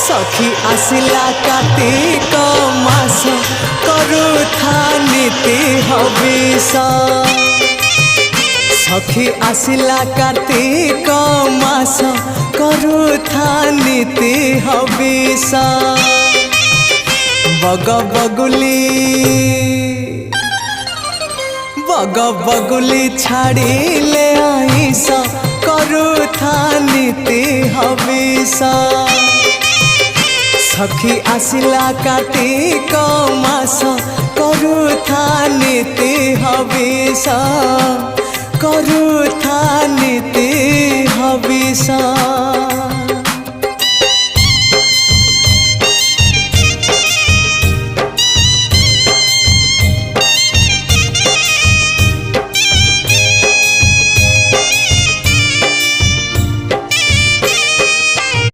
सखी आसिला कार्तिक मास करुथा नीति हविष सखी आसिला कार्तिक मास करुथा नीति हविष बग बगुली छाड़िले आईस करुथा नीति हविष सखी आसिला कार्तिक मास करुथा नीति हविष करुथा नीति हविष।